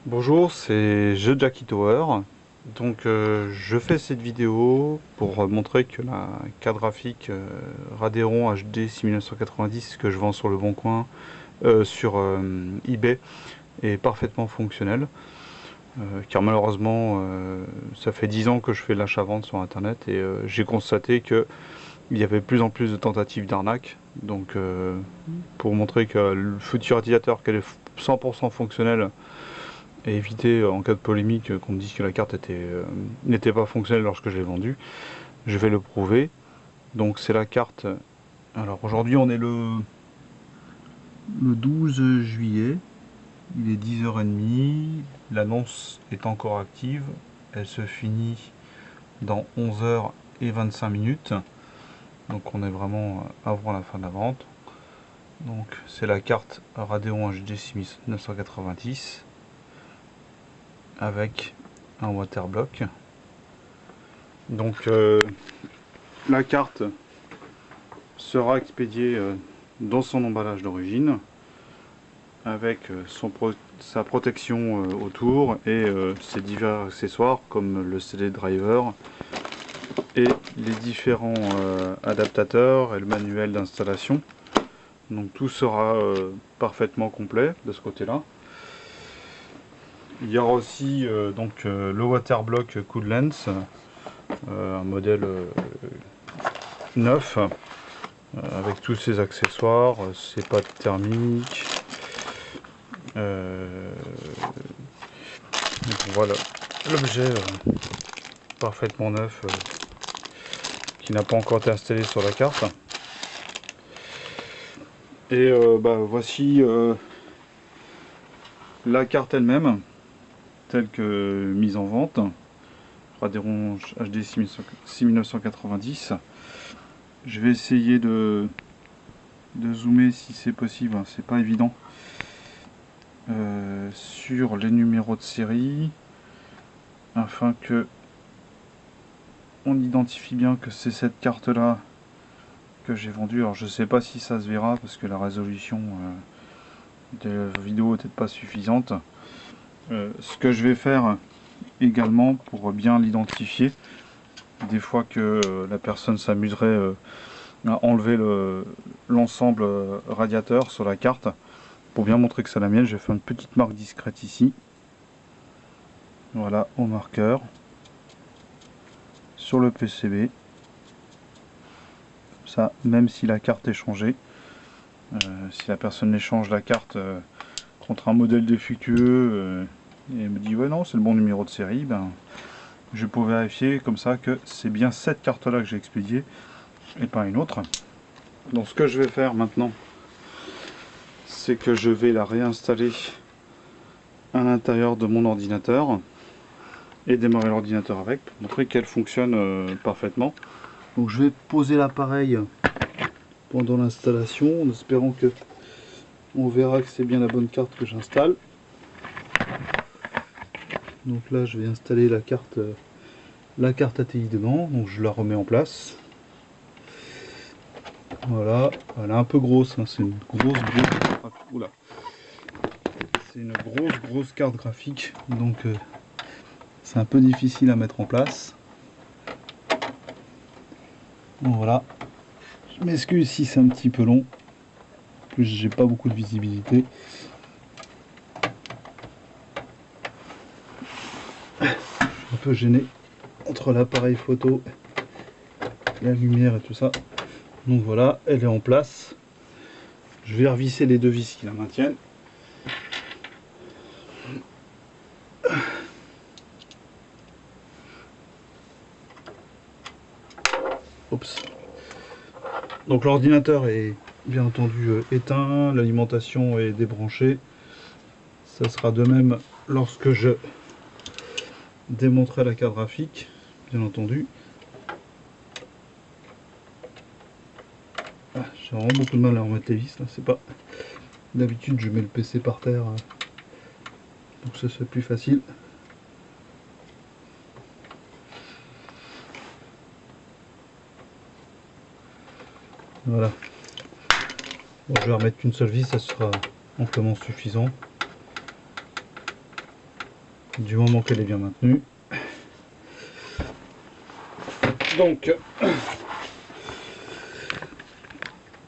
Bonjour, c'est Jackie Tower. Donc je fais cette vidéo pour montrer que la carte graphique Radeon HD 6990 que je vends sur le Bon Coin, sur eBay, est parfaitement fonctionnelle. Car malheureusement, ça fait 10 ans que je fais l'achat-vente sur internet et j'ai constaté que il y avait de plus en plus de tentatives d'arnaque. Donc pour montrer que le futur utilisateur qu'elle est 100% fonctionnelle et éviter en cas de polémique qu'on me dise que la carte n'était pas fonctionnelle lorsque je l'ai vendue, je vais le prouver. Donc c'est la carte. Alors aujourd'hui on est le 12 juillet, il est 10h30, l'annonce est encore active, elle se finit dans 11h25. Donc on est vraiment avant la fin de la vente. Donc c'est la carte Radeon HD 6990 avec un waterblock. Donc la carte sera expédiée dans son emballage d'origine avec sa protection autour et ses divers accessoires comme le CD driver et les différents adaptateurs et le manuel d'installation. Donc tout sera parfaitement complet de ce côté là. Il y aura aussi le waterblock Coolance, un modèle neuf avec tous ses accessoires, ses pattes thermiques. Voilà l'objet parfaitement neuf qui n'a pas encore été installé sur la carte. Et voici la carte elle-même telle que mise en vente. Radeon HD 6990. Je vais essayer de zoomer si c'est possible, c'est pas évident, sur les numéros de série afin que on identifie bien que c'est cette carte là que j'ai vendue. Alors je sais pas si ça se verra parce que la résolution de la vidéo n'est peut-être pas suffisante. Ce que je vais faire également pour bien l'identifier, des fois que la personne s'amuserait à enlever l'ensemble radiateur sur la carte, pour bien montrer que c'est la mienne, j'ai fait une petite marque discrète ici. Voilà, au marqueur sur le PCB. Ça, même si la carte est changée, si la personne échange la carte contre un modèle défectueux et me dit ouais non c'est le bon numéro de série, ben je peux vérifier comme ça que c'est bien cette carte là que j'ai expédiée et pas une autre. Donc ce que je vais faire maintenant, c'est que je vais la réinstaller à l'intérieur de mon ordinateur et démarrer l'ordinateur avec pour montrer qu'elle fonctionne parfaitement. Donc je vais poser l'appareil pendant l'installation en espérant que on verra que c'est bien la bonne carte que j'installe. Donc là je vais installer la carte ATI dedans, donc je la remets en place. Voilà, elle est un peu grosse, hein, c'est une grosse carte graphique, donc c'est un peu difficile à mettre en place. Donc voilà, je m'excuse si c'est un petit peu long, en plus j'ai pas beaucoup de visibilité. Je suis un peu gêné entre l'appareil photo, la lumière et tout ça. Donc voilà, elle est en place. Je vais revisser les deux vis qui la maintiennent. Oups. Donc l'ordinateur est bien entendu éteint, l'alimentation est débranchée. Ça sera de même lorsque je démonterai la carte graphique, bien entendu. Ah, j'ai vraiment beaucoup de mal à remettre les vis là, c'est pas. D'habitude je mets le PC par terre, donc ça c'est plus facile. Voilà. Bon, je vais remettre qu'une seule vis, ça sera amplement suffisant. du moment qu'elle est bien maintenue. Donc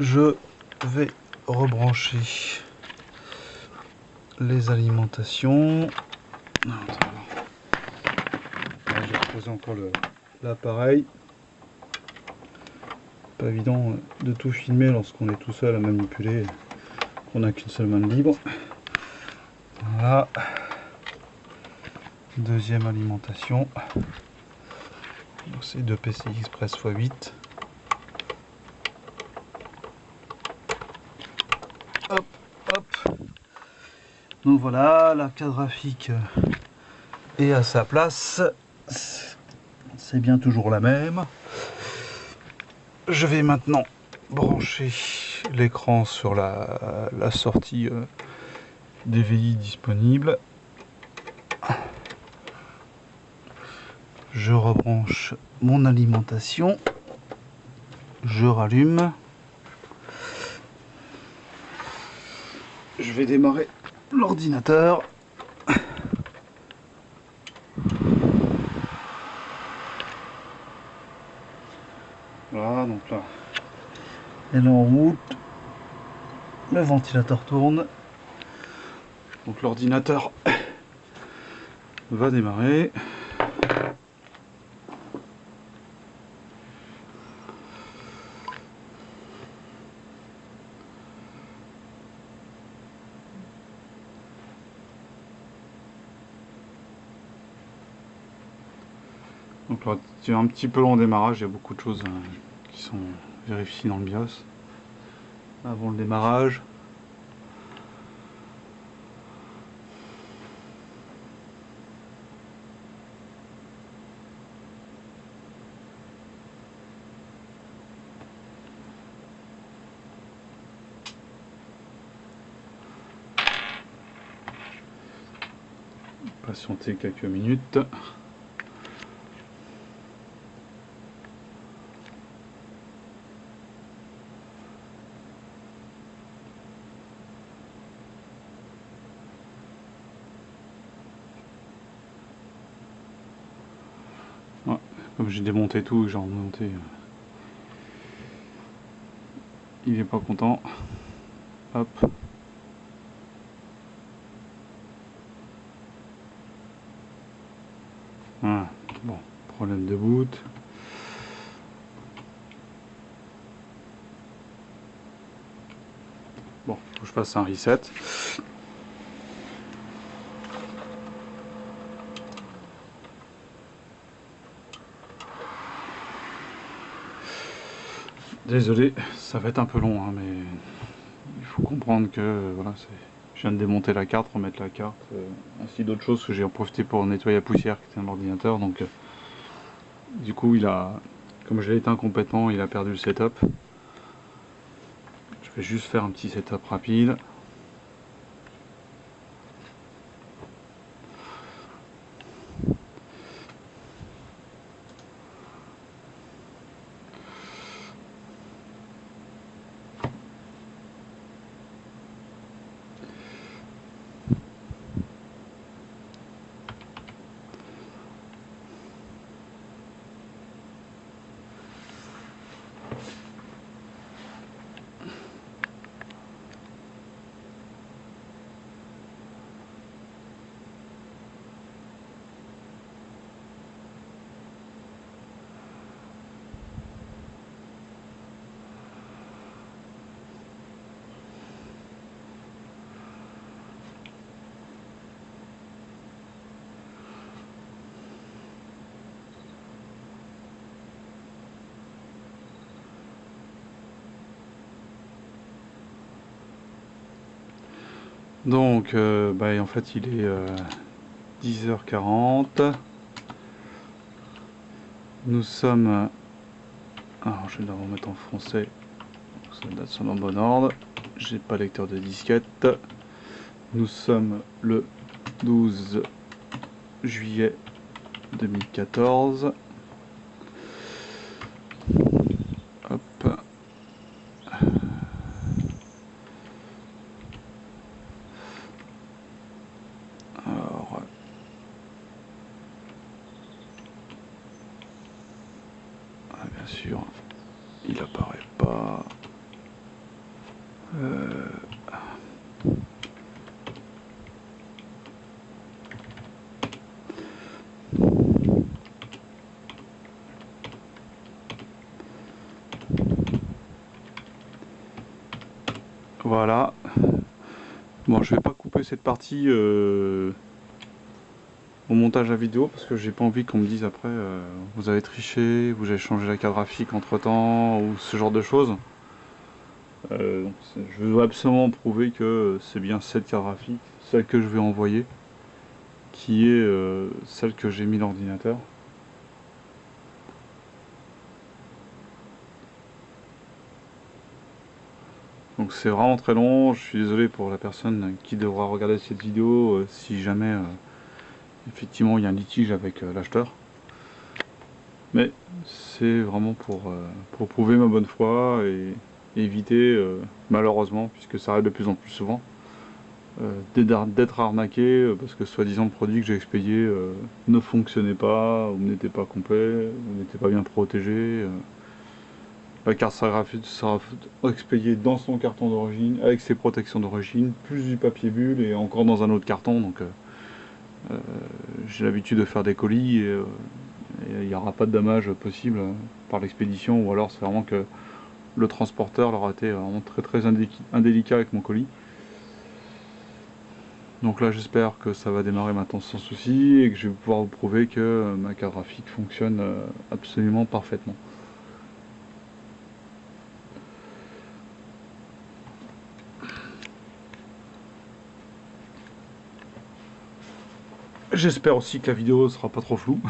je vais rebrancher les alimentations. Je vais reposer encore l'appareil. Pas évident de tout filmer lorsqu'on est tout seul à manipuler, qu'on n'a qu'une seule main libre. Voilà. Deuxième alimentation. C'est 2 PCI Express x8. Hop, hop. Donc voilà, la carte graphique est à sa place. C'est bien toujours la même. Je vais maintenant brancher l'écran sur la sortie DVI disponible. Je rebranche mon alimentation. Je rallume. Je vais démarrer l'ordinateur. Voilà, donc là, elle est en route. Le ventilateur tourne. Donc l'ordinateur va démarrer. Donc là, c'est un petit peu long au démarrage, il y a beaucoup de choses qui sont vérifiées dans le BIOS avant le démarrage. Patienter quelques minutes. Ouais, comme j'ai démonté tout et j'ai remonté, il est pas content. Hop. Voilà. Bon, problème de boot. Bon, faut que je fasse un reset. Désolé, ça va être un peu long, hein, mais il faut comprendre que voilà, je viens de démonter la carte, remettre la carte, ainsi d'autres choses que j'ai en profité pour nettoyer la poussière qui était dans l'ordinateur. Donc, du coup, comme je l'ai éteint complètement, il a perdu le setup. Je vais juste faire un petit setup rapide. Donc, en fait, il est 10h40. Nous sommes... Alors, je vais la remettre en français. Ça date sur le bon ordre. J'ai pas lecteur de disquette. Nous sommes le 12 juillet 2014. Hop. Alors, bien sûr, il apparaît pas. Voilà. Bon, je vais pas couper cette partie au montage de la vidéo parce que j'ai pas envie qu'on me dise après vous avez triché, vous avez changé la carte graphique entre temps ou ce genre de choses. Je veux absolument prouver que c'est bien cette carte graphique, celle que je vais envoyer, qui est celle que j'ai mis l'ordinateur. Donc c'est vraiment très long, je suis désolé pour la personne qui devra regarder cette vidéo si jamais effectivement il y a un litige avec l'acheteur. Mais c'est vraiment pour prouver ma bonne foi et éviter, malheureusement, puisque ça arrive de plus en plus souvent, d'être arnaqué parce que soi-disant le produit que j'ai expédié ne fonctionnait pas, ou n'était pas complet, ou n'était pas bien protégé. La carte graphique sera expédiée dans son carton d'origine, avec ses protections d'origine, plus du papier bulle et encore dans un autre carton. Donc j'ai l'habitude de faire des colis et il n'y aura pas de dommage possible par l'expédition, ou alors c'est vraiment que le transporteur leur a été vraiment très indélicat avec mon colis. Donc là j'espère que ça va démarrer maintenant sans souci et que je vais pouvoir vous prouver que ma carte graphique fonctionne absolument parfaitement. J'espère aussi que la vidéo sera pas trop floue.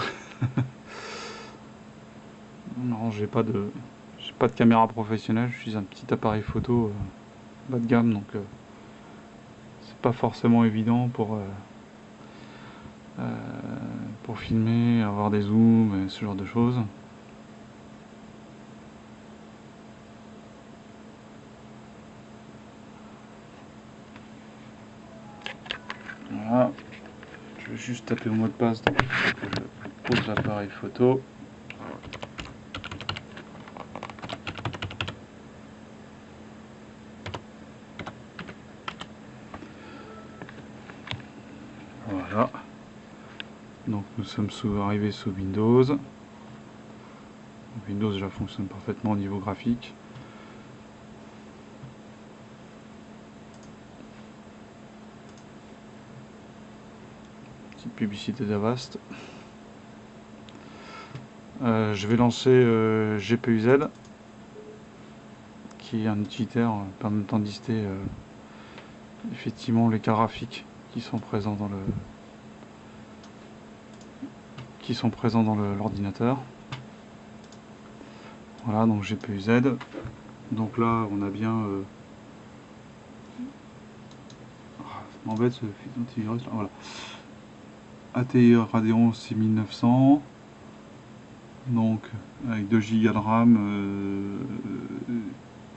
Non, j'ai pas de caméra professionnelle, je suis un petit appareil photo bas de gamme, donc c'est pas forcément évident pour filmer, avoir des zooms et ce genre de choses. Voilà, je vais juste taper le mot de passe donc je pose l'appareil photo. Voilà, donc nous sommes arrivés sous Windows. Windows déjà fonctionne parfaitement au niveau graphique. Petite publicité d'Avast. Je vais lancer GPU-Z, qui est un utilitaire permettant de lister effectivement les cartes graphiques qui sont présents dans l'ordinateur. Voilà, donc GPU-Z. Donc là, on a bien. Ça m'embête ce fil d'antivirus là. Voilà. ATI Radeon 6900. Donc avec 2 Go de RAM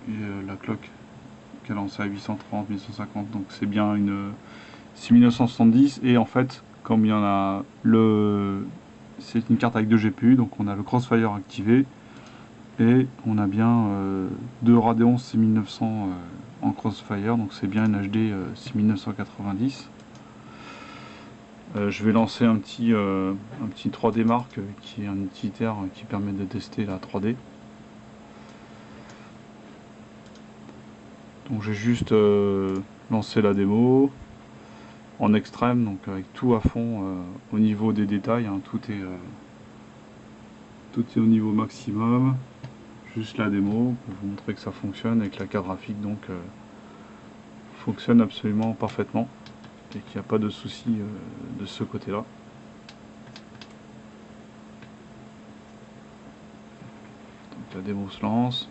et la clock qui est lancée à 830, 1150. Donc c'est bien une 6970. Et en fait, comme il y en a c'est une carte avec 2 GPU, donc on a le Crossfire activé. Et on a bien 2 Radeon 6900 en Crossfire, donc c'est bien une HD 6990. Je vais lancer un petit 3D Mark qui est un utilitaire qui permet de tester la 3D. Donc j'ai juste lancé la démo en extrême, donc avec tout à fond au niveau des détails, hein, tout est au niveau maximum. Juste la démo pour vous montrer que ça fonctionne et que la carte graphique donc fonctionne absolument parfaitement et qu'il n'y a pas de souci de ce côté là. Donc la démo se lance.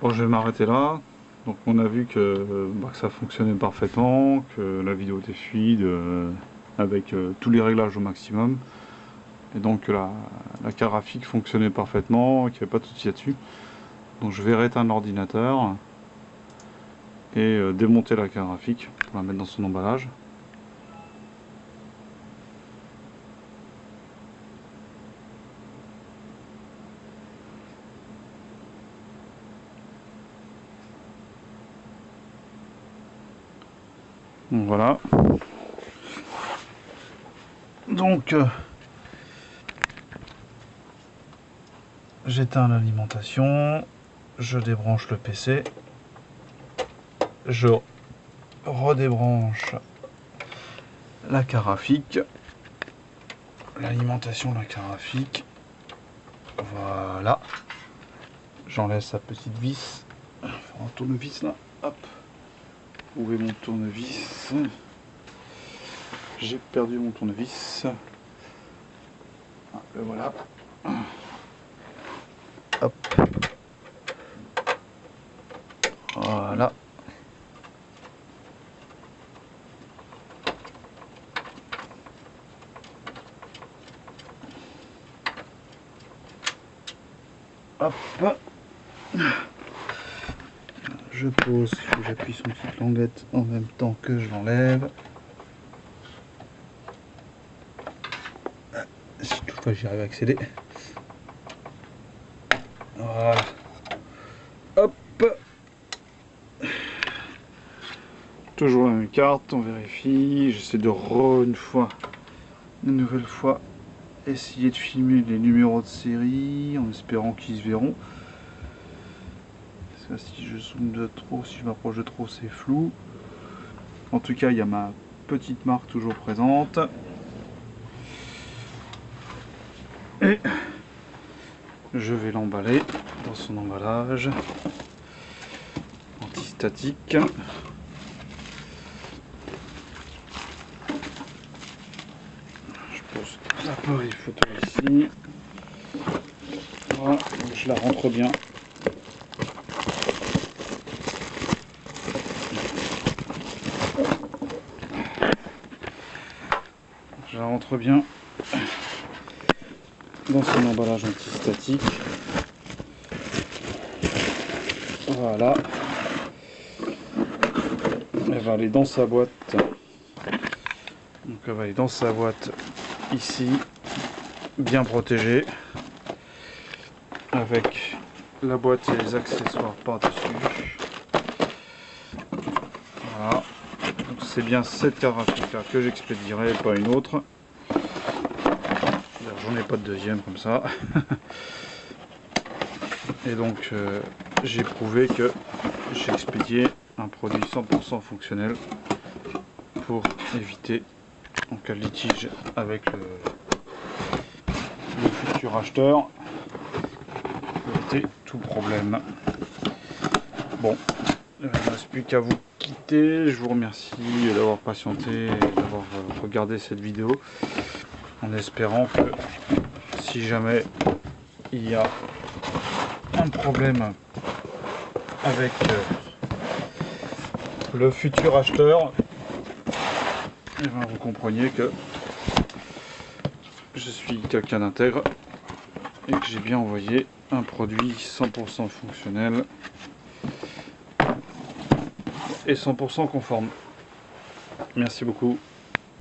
Bon, je vais m'arrêter là. Donc on a vu que ça fonctionnait parfaitement, que la vidéo était fluide, avec tous les réglages au maximum. Et donc la carte graphique fonctionnait parfaitement, qu'il n'y avait pas de souci là-dessus. Donc je vais rééteindre l'ordinateur et démonter la carte graphique pour la mettre dans son emballage. Donc voilà. Donc j'éteins l'alimentation, je débranche le PC, je redébranche la carte graphique, l'alimentation de la carte graphique, voilà, j'enlève sa petite vis, un tournevis là, hop, où est mon tournevis? J'ai perdu mon tournevis, le voilà, hop, voilà. Hop, je pose, j'appuie sur une petite languette en même temps que je l'enlève. Si toutefois j'y arrive à accéder. Voilà. Hop. Toujours la même carte, on vérifie. J'essaie de une nouvelle fois, essayer de filmer les numéros de série en espérant qu'ils se verront. Parce que si je zoome de trop, si je m'approche de trop, c'est flou. En tout cas, il y a ma petite marque toujours présente. Et je vais l'emballer dans son emballage antistatique. Je pose l'appareil photo ici. Voilà, je la rentre bien. Je la rentre bien dans son emballage antistatique. Voilà. Elle va aller dans sa boîte. Donc elle va aller dans sa boîte ici, bien protégée, avec la boîte et les accessoires par-dessus. Voilà. Donc c'est bien cette carte graphique là que j'expédierai, pas une autre. J'en ai pas de deuxième comme ça. Et donc j'ai prouvé que j'ai expédié un produit 100% fonctionnel pour éviter en cas de litige avec le futur acheteur, pour éviter tout problème. Bon, il ne reste plus qu'à vous quitter. Je vous remercie d'avoir patienté et d'avoir regardé cette vidéo, en espérant que si jamais il y a un problème avec le futur acheteur, et bien vous compreniez que je suis quelqu'un d'intègre et que j'ai bien envoyé un produit 100% fonctionnel et 100% conforme. Merci beaucoup.